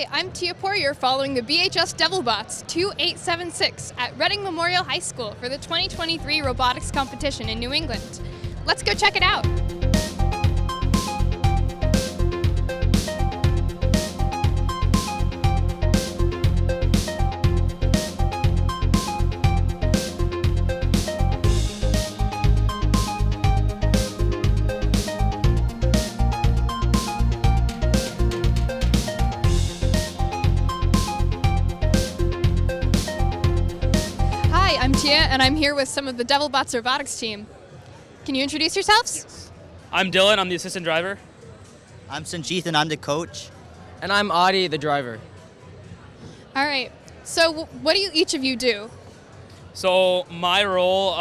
Hi, I'm Tia Poirier following the BHS Devilbotz 2876 at Reading Memorial High School for the 2023 robotics competition in New England. Let's go check it out. I'm Tia, and I'm here with some of the Devilbotz robotics team. Can you introduce yourselves? Yes. I'm Dylan, I'm the assistant driver. I'm Sanjeet, and I'm the coach. And I'm Adi, the driver. All right, so what do each of you do? So my role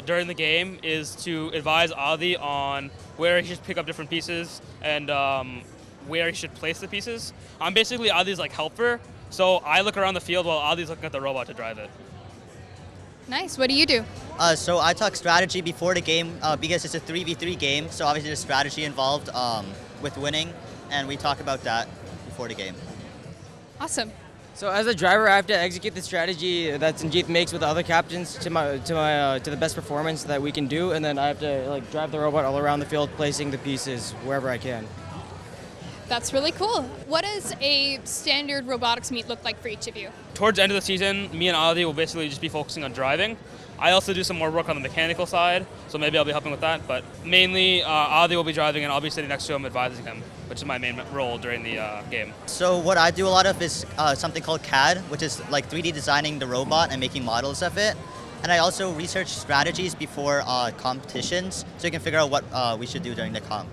during the game is to advise Adi on where he should pick up different pieces and where he should place the pieces. I'm basically Adi's helper, so I look around the field while Adi's looking at the robot to drive it. Nice. What do you do? So I talk strategy before the game because it's a 3v3 game, so obviously there's strategy involved with winning, and we talk about that before the game. Awesome. So as a driver, I have to execute the strategy that Sanjeet makes with the other captains to the best performance that we can do, and then I have to drive the robot all around the field, placing the pieces wherever I can. That's really cool. What does a standard robotics meet look like for each of you? Towards the end of the season, me and Adi will basically just be focusing on driving. I also do some more work on the mechanical side, so maybe I'll be helping with that, but mainly Adi will be driving and I'll be sitting next to him advising him, which is my main role during the game. So what I do a lot of is something called CAD, which is like 3D designing the robot and making models of it. And I also research strategies before competitions, so you can figure out what we should do during the comp.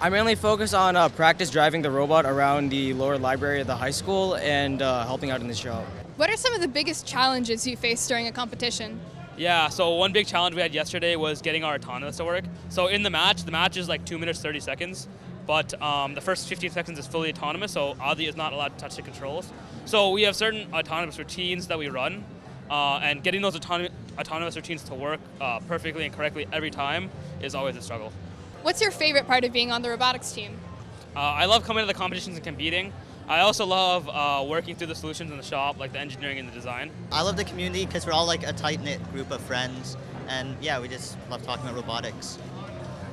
I mainly focus on practice driving the robot around the lower library of the high school and helping out in the shop. What are some of the biggest challenges you face during a competition? Yeah, so one big challenge we had yesterday was getting our autonomous to work. So in the match is 2 minutes 30 seconds, but the first 15 seconds is fully autonomous, so Adi is not allowed to touch the controls. So we have certain autonomous routines that we run, and getting those autonomous routines to work perfectly and correctly every time is always a struggle. What's your favorite part of being on the robotics team? I love coming to the competitions and competing. I also love working through the solutions in the shop, like the engineering and the design. I love the community because we're all like a tight-knit group of friends, and yeah, we just love talking about robotics.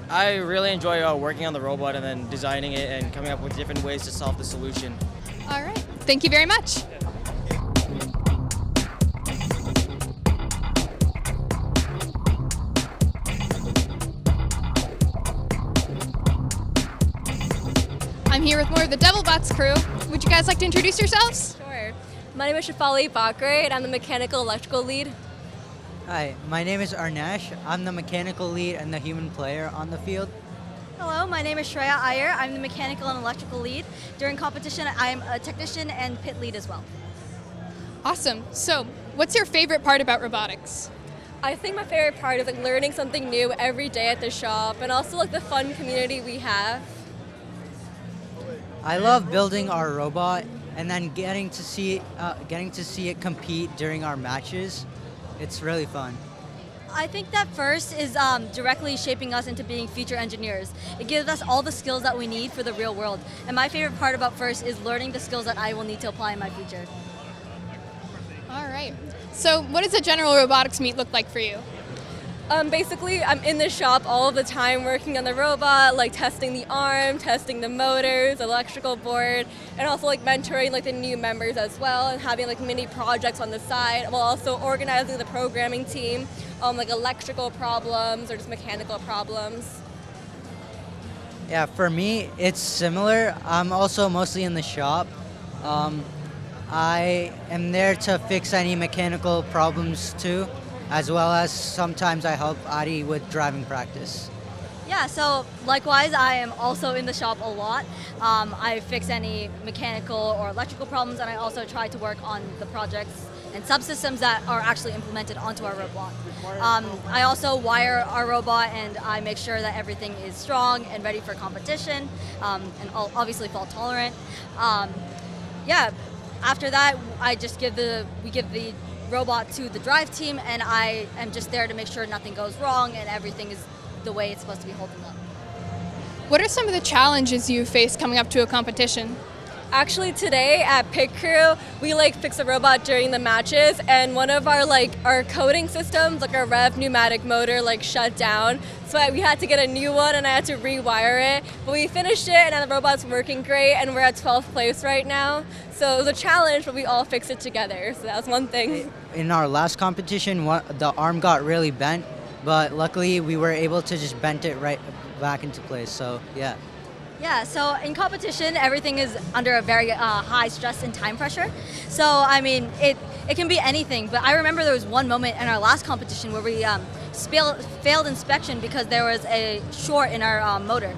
I really enjoy working on the robot and then designing it and coming up with different ways to solve the solution. All right. Thank you very much. I'm here with more of the Devilbotz crew. Would you guys like to introduce yourselves? Sure. My name is Shafali Bakre, and I'm the mechanical electrical lead. Hi, my name is Arnesh. I'm the mechanical lead and the human player on the field. Hello, my name is Shreya Iyer. I'm the mechanical and electrical lead. During competition, I'm a technician and pit lead as well. Awesome. So, what's your favorite part about robotics? I think my favorite part is learning something new every day at the shop, and also the fun community we have. I love building our robot and then getting to see it compete during our matches. It's really fun. I think that FIRST is directly shaping us into being future engineers. It gives us all the skills that we need for the real world. And my favorite part about FIRST is learning the skills that I will need to apply in my future. All right. So, what does a general robotics meet look like for you? Basically, I'm in the shop all of the time working on the robot, testing the arm, testing the motors, electrical board, and also mentoring the new members as well, and having mini projects on the side, while also organizing the programming team, electrical problems or just mechanical problems. Yeah, for me, it's similar. I'm also mostly in the shop. I am there to fix any mechanical problems too, as well as sometimes I help Adi with driving practice. Yeah, so likewise, I am also in the shop a lot. I fix any mechanical or electrical problems, and I also try to work on the projects and subsystems that are actually implemented onto our robot. I also wire our robot, and I make sure that everything is strong and ready for competition, and obviously fault tolerant. Yeah, after that, we give the robot to the drive team, and I am just there to make sure nothing goes wrong and everything is the way it's supposed to be holding up. What are some of the challenges you face coming up to a competition? Actually, today at Pit Crew, we fix a robot during the matches, and one of our coding systems, our rev pneumatic motor, shut down. So we had to get a new one, and I had to rewire it. But we finished it, and now the robot's working great, and we're at 12th place right now. So it was a challenge, but we all fixed it together. So that was one thing. In our last competition, the arm got really bent, but luckily we were able to just bend it right back into place. So yeah. Yeah, so in competition, everything is under a very high stress and time pressure. So, I mean, it can be anything, but I remember there was one moment in our last competition where we failed inspection because there was a short in our motor.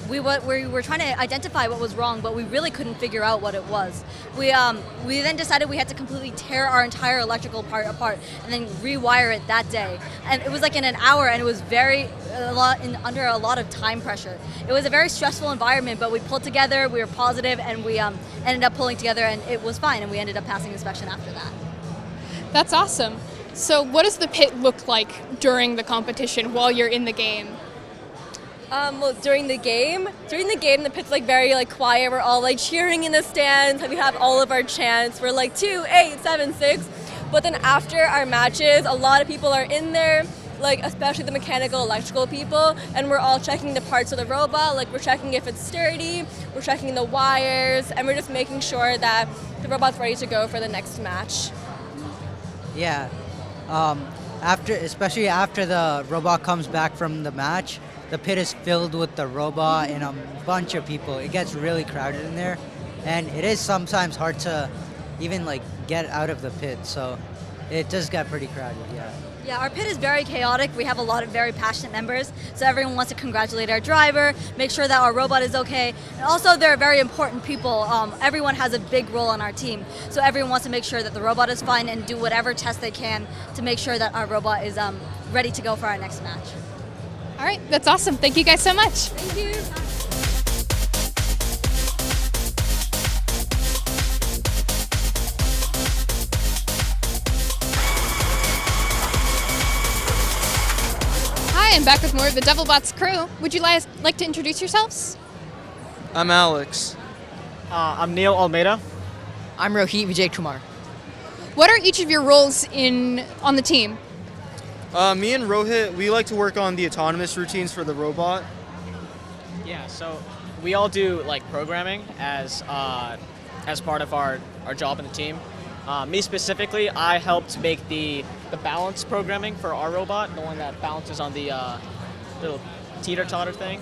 We were trying to identify what was wrong, but we really couldn't figure out what it was. We then decided we had to completely tear our entire electrical part apart and then rewire it that day. And it was in an hour, and it was under a lot of time pressure. It was a very stressful environment, but we pulled together, we were positive, and we ended up pulling together, and it was fine, and we ended up passing inspection after that. That's awesome. So what does the pit look like during the competition while you're in the game? Well, during the game, the pit's very quiet. We're all cheering in the stands. We have all of our chants. We're 2, 8, 7, 6. But then after our matches, a lot of people are in there, especially the mechanical, electrical people, and we're all checking the parts of the robot. We're checking if it's sturdy, we're checking the wires, and we're just making sure that the robot's ready to go for the next match. Yeah. Especially after the robot comes back from the match, the pit is filled with the robot and a bunch of people. It gets really crowded in there, and it is sometimes hard to even get out of the pit. So it does get pretty crowded. Yeah. Yeah, our pit is very chaotic. We have a lot of very passionate members, so everyone wants to congratulate our driver, make sure that our robot is okay. And also, they're very important people. Everyone has a big role on our team, so everyone wants to make sure that the robot is fine and do whatever test they can to make sure that our robot is ready to go for our next match. All right, that's awesome. Thank you guys so much. Thank you. Hi, I'm back with more of the Devilbotz crew. Would you like to introduce yourselves? I'm Alex. I'm Neil Almeida. I'm Rohit Vijay Kumar. What are each of your roles on the team? Me and Rohit, we like to work on the autonomous routines for the robot. Yeah, so we all do programming as part of our job in the team. Me specifically, I helped make the balance programming for our robot, the one that balances on the little teeter-totter thing.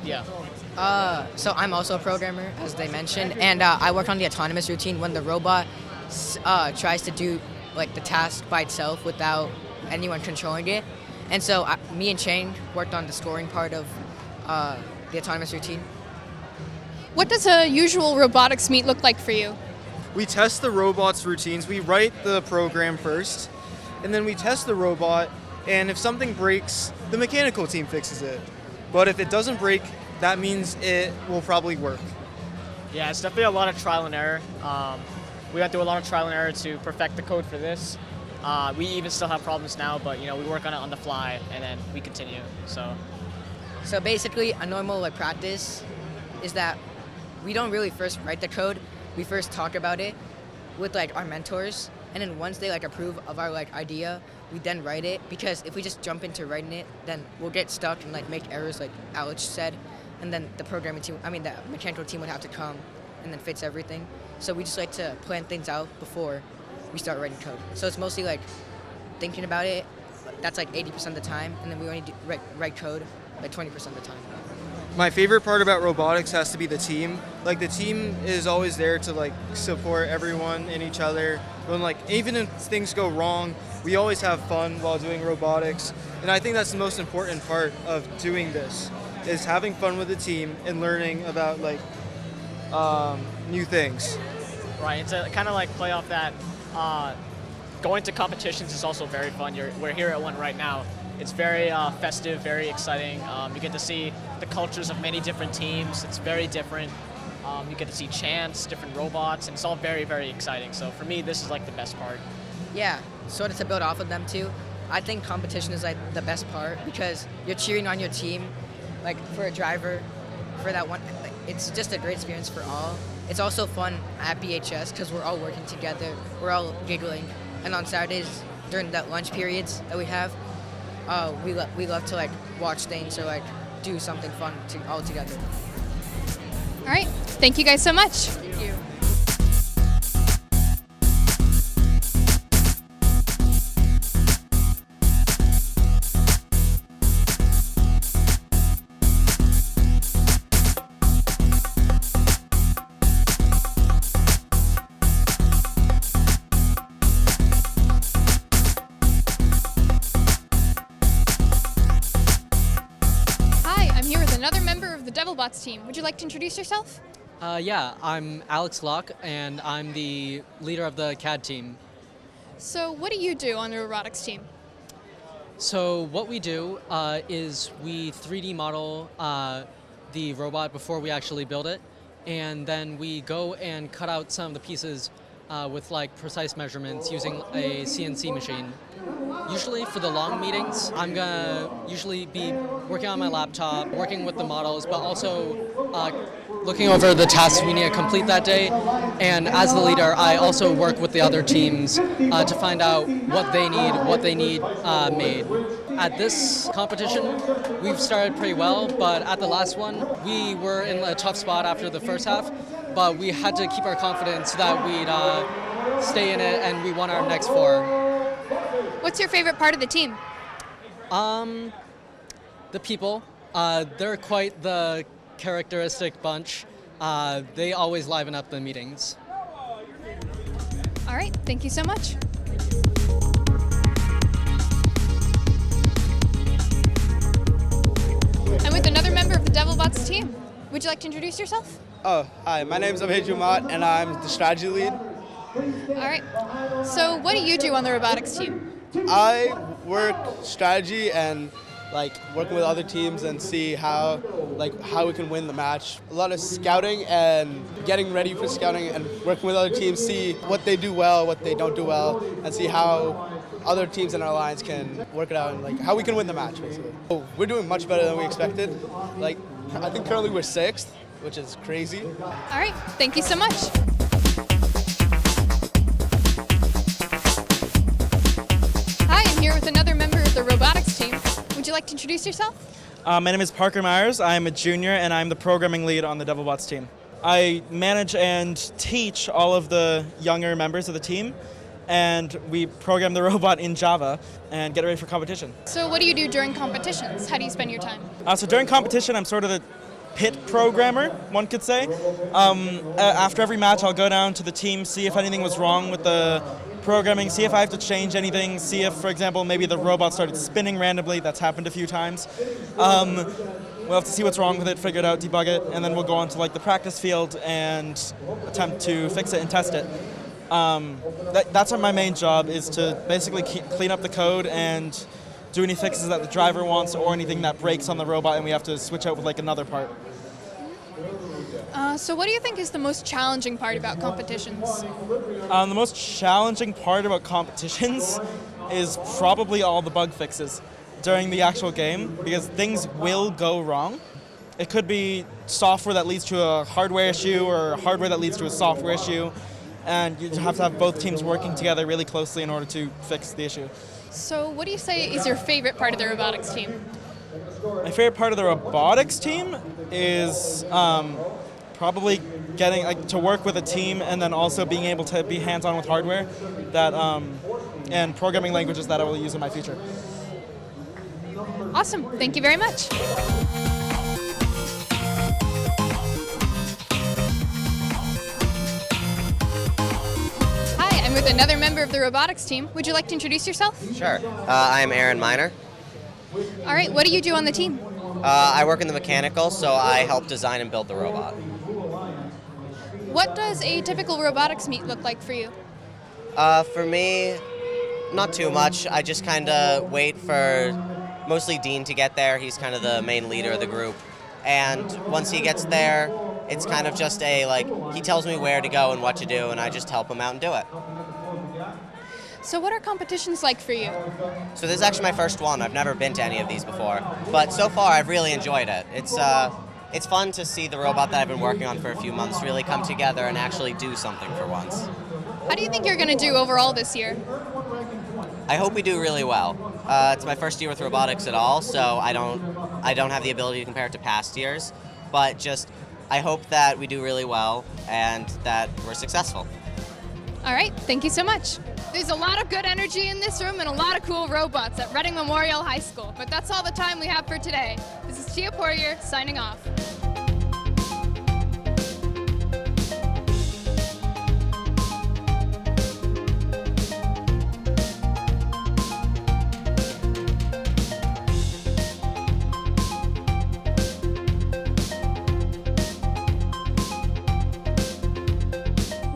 Yeah. So I'm also a programmer, as they mentioned, and I work on the autonomous routine when the robot tries to do the task by itself without anyone controlling it. And so me and Shane worked on the scoring part of the autonomous routine. What does a usual robotics meet look like for you? We test the robot's routines. We write the program first, and then we test the robot, and if something breaks, the mechanical team fixes it. But if it doesn't break, that means it will probably work. Yeah, it's definitely a lot of trial and error. We went through a lot of trial and error to perfect the code for this. We even still have problems now, but we work on it on the fly, and then we continue. So basically, a normal practice is that we don't really first write the code. We first talk about it with our mentors, and then once they approve of our idea, we then write it. Because if we just jump into writing it, then we'll get stuck and make errors, like Alex said, and then the mechanical team would have to come and then fix everything. So we just like to plan things out before we start writing code. So it's mostly thinking about it. That's 80% of the time, and then we only write code 20% of the time. My favorite part about robotics has to be the team. The team is always there to support everyone and each other. When even if things go wrong, we always have fun while doing robotics. And I think that's the most important part of doing this, is having fun with the team and learning about new things. Right, it's kind of play off that. Going to competitions is also very fun. We're here at one right now. It's very festive, very exciting. You get to see the cultures of many different teams. It's very different. You get to see chants, different robots, and it's all very, very exciting. So for me, this is the best part. Yeah, sort of to build off of them too. I think competition is the best part because you're cheering on your team, for a driver, for that one. it's just a great experience for all. It's also fun at BHS because we're all working together, we're all giggling, and on Saturdays during that lunch periods that we have, we love to like watch things or like do something fun all together. All right. Thank you guys so much. Thank you. Hi, I'm here with another member of the Devilbotz team. Would you like to introduce yourself? Yeah, I'm Alex Locke, and I'm the leader of the CAD team. So what do you do on the robotics team? So what we do is we 3D model the robot before we actually build it, and then we go and cut out some of the pieces with like precise measurements using a CNC machine. Usually for the long meetings, I'm gonna usually be working on my laptop, working with the models, but also looking over the tasks we need to complete that day. And as the leader, I also work with the other teams to find out what they need made. At this competition, we've started pretty well, but at the last one, we were in a tough spot after the first half, but we had to keep our confidence so that we'd stay in it, and we won our next 4. What's your favorite part of the team? The people. They're quite the characteristic bunch. They always liven up the meetings. All right. Thank you so much. I'm with another member of the Devilbotz team. Would you like to introduce yourself? Oh, hi. My name's Abhay Jumat, and I'm the strategy lead. All right. So what do you do on the robotics team? I work strategy and working with other teams and see how we can win the match. A lot of scouting and getting ready for scouting and working with other teams, see what they do well, what they don't do well, and see how other teams in our alliance can work it out and how we can win the match, basically. Oh, we're doing much better than we expected. I think currently we're 6th, which is crazy. All right. Thank you so much. Hi, I'm here with another member of the robotics team. Would you like to introduce yourself? My name is Parker Myers. I'm a junior, and I'm the programming lead on the Devilbotz team. I manage and teach all of the younger members of the team, and we program the robot in Java and get it ready for competition. So what do you do during competitions? How do you spend your time? So during competition, I'm sort of the pit programmer, one could say. After every match, I'll go down to the team, see if anything was wrong with the programming, see if I have to change anything, see if, for example, maybe the robot started spinning randomly. That's happened a few times. We'll have to see what's wrong with it, figure it out, debug it, and then we'll go on to the practice field and attempt to fix it and test it. That's my main job, is to basically clean up the code and do any fixes that the driver wants or anything that breaks on the robot and we have to switch out with another part. So what do you think is the most challenging part about competitions? The most challenging part about competitions is probably all the bug fixes during the actual game, because things will go wrong. It could be software that leads to a hardware issue or hardware that leads to a software issue, and you have to have both teams working together really closely in order to fix the issue. So what do you say is your favorite part of the robotics team? My favorite part of the robotics team is probably getting to work with a team, and then also being able to be hands-on with hardware that and programming languages that I will use in my future. Awesome. Thank you very much. Hi, I'm with another member of the robotics team. Would you like to introduce yourself? Sure. I'm Aaron Miner. All right. What do you do on the team? I work in the mechanical, so I help design and build the robot. What does a typical robotics meet look like for you? For me, not too much. I just kind of wait for mostly Dean to get there. He's kind of the main leader of the group. And once he gets there, it's kind of just he tells me where to go and what to do, and I just help him out and do it. So what are competitions like for you? So this is actually my first one. I've never been to any of these before. But so far, I've really enjoyed it. It's it's fun to see the robot that I've been working on for a few months really come together and actually do something for once. How do you think you're going to do overall this year? I hope we do really well. It's my first year with robotics at all, so I don't have the ability to compare it to past years, but just I hope that we do really well and that we're successful. All right, thank you so much. There's a lot of good energy in this room and a lot of cool robots at Reading Memorial High School, but that's all the time we have for today. This is Tia Poirier signing off.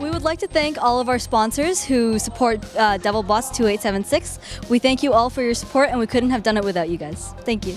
We would like to thank all of our sponsors who support Devilbotz 2876. We thank you all for your support, and we couldn't have done it without you guys. Thank you.